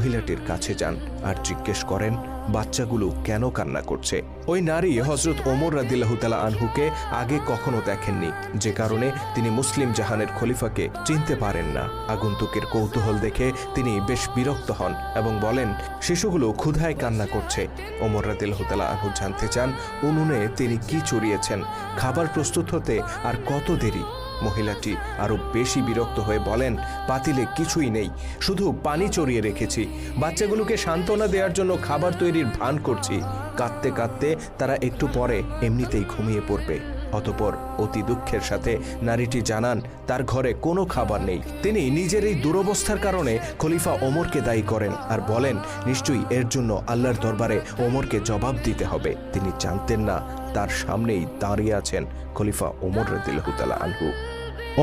মহিলাটির কাছে যান আর জিজ্ঞেস করেন বাচ্চাগুলো কেন কান্না করছে। ওই নারী হযরত ওমর রাদিয়াল্লাহু তাআলা আনহুকে আগে কখনো দেখেননি, যে কারণে তিনি মুসলিম জাহানের খলিফাকে চিনতে পারেন না। আগন্তুকের কৌতূহল দেখে তিনি বেশ বিরক্ত হন এবং বলেন শিশুগুলো ক্ষুধায় কান্না করছে। ওমর রাদিয়াল্লাহু তাআলা আনহু জানতে চান উনুনে তিনি কি চড়িয়েছেন, খাবার প্রস্তুত হতে আর কত দেরি। মহিলাটি আরো বেশি বিরক্ত হয়ে বলেন পাতিলে কিছুই নেই, শুধু পানি চড়িয়ে রেখেছি। বাচ্চাগুলোকে সান্ত্বনা দেওয়ার জন্য খাবার তৈরির ভান করছি। কাঁদতে কাঁদতে তারা একটু পরে এমনিতেই ঘুমিয়ে পড়বে। অতঃপর অতি দুঃখের সাথে নারীটি জানান তার ঘরে কোনো খাবার নেই। তিনি নিজের এই দুরবস্থার কারণে খলিফা ওমরকে দায়ী করেন আর বলেন নিশ্চয়ই এর জন্য আল্লাহর দরবারে ওমরকে জবাব দিতে হবে। তিনি জানতেন না তার সামনেই দাঁড়িয়ে আছেন খলিফা ওমর রাদিয়াল্লাহু তাআলা আনহু।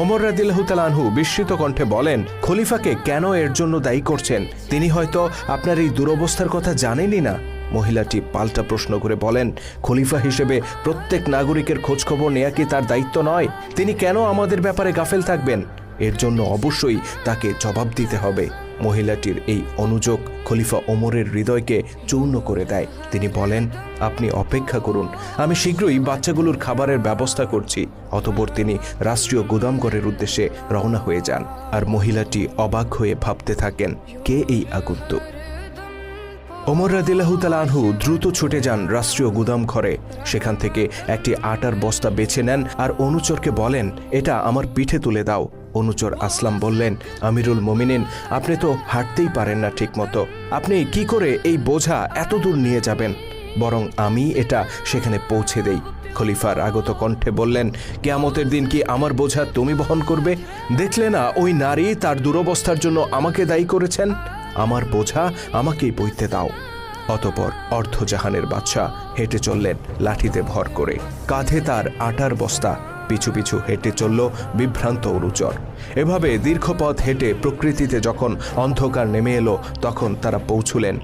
ওমর রাদিয়াল্লাহু তাআলা আনহু বিস্মিত কণ্ঠে বলেন খলিফাকে কেন এর জন্য দায়ী করছেন? তিনি হয়তো আপনার এই দুরবস্থার কথা জানেনই না। মহিলাটি পাল্টা প্রশ্ন করে বলেন খলিফা হিসেবে প্রত্যেক নাগরিকের খোঁজখবর নেয়া কি তার দায়িত্ব নয়? তিনি কেন আমাদের ব্যাপারে গাফেল থাকবেন? এর জন্য অবশ্যই তাকে জবাব দিতে হবে। মহিলাটির এই অনুযোগ খলিফা ওমরের হৃদয়কে চূর্ণ করে দেয়। তিনি বলেন আপনি অপেক্ষা করুন, আমি শীঘ্রই বাচ্চাগুলোর খাবারের ব্যবস্থা করছি। অতঃপর তিনি রাষ্ট্রীয় গুদামঘরের উদ্দেশ্যে রওনা হয়ে যান আর মহিলাটি অবাক হয়ে ভাবতে থাকেন কে এই আগন্তুক। ওমর রাদিয়াল্লাহু তাআলা আনহু দ্রুত ছুটে যান রাষ্ট্রীয় গুদাম ঘরে। সেখান থেকে একটি আটার বস্তা বেছে নেন আর অনুচরকে বলেন এটা আমার পিঠে তুলে দাও। অনুচর আসলাম বললেন আমিরুল মুমিনিন, আপনি তো হাঁটতেই পারেন না ঠিক মতো, আপনি কি করে এই বোঝা এত দূর নিয়ে যাবেন? বরং আমি এটা সেখানে পৌঁছে দেই। খলিফার আগত কণ্ঠে বললেন কিয়ামতের দিন কি আমার বোঝা তুমি বহন করবে? দেখলে না ওই নারী তার দুরবস্থার জন্য আমাকে দায়ী করেছেন। আমার বোঝা আমাকেই বইতে দাও। অতঃপর অর্ধজাহানের বাদশাহ হেঁটে চললেন লাঠিতে ভর করে, কাঁধে তার আটার বস্তা, পিছু পিছু হেঁটে চলল বিভ্রান্ত অনুচর। এভাবে দীর্ঘ পথ হেঁটে প্রকৃতিতে যখন অন্ধকার নেমে এলো তখন তারা পৌঁছলেন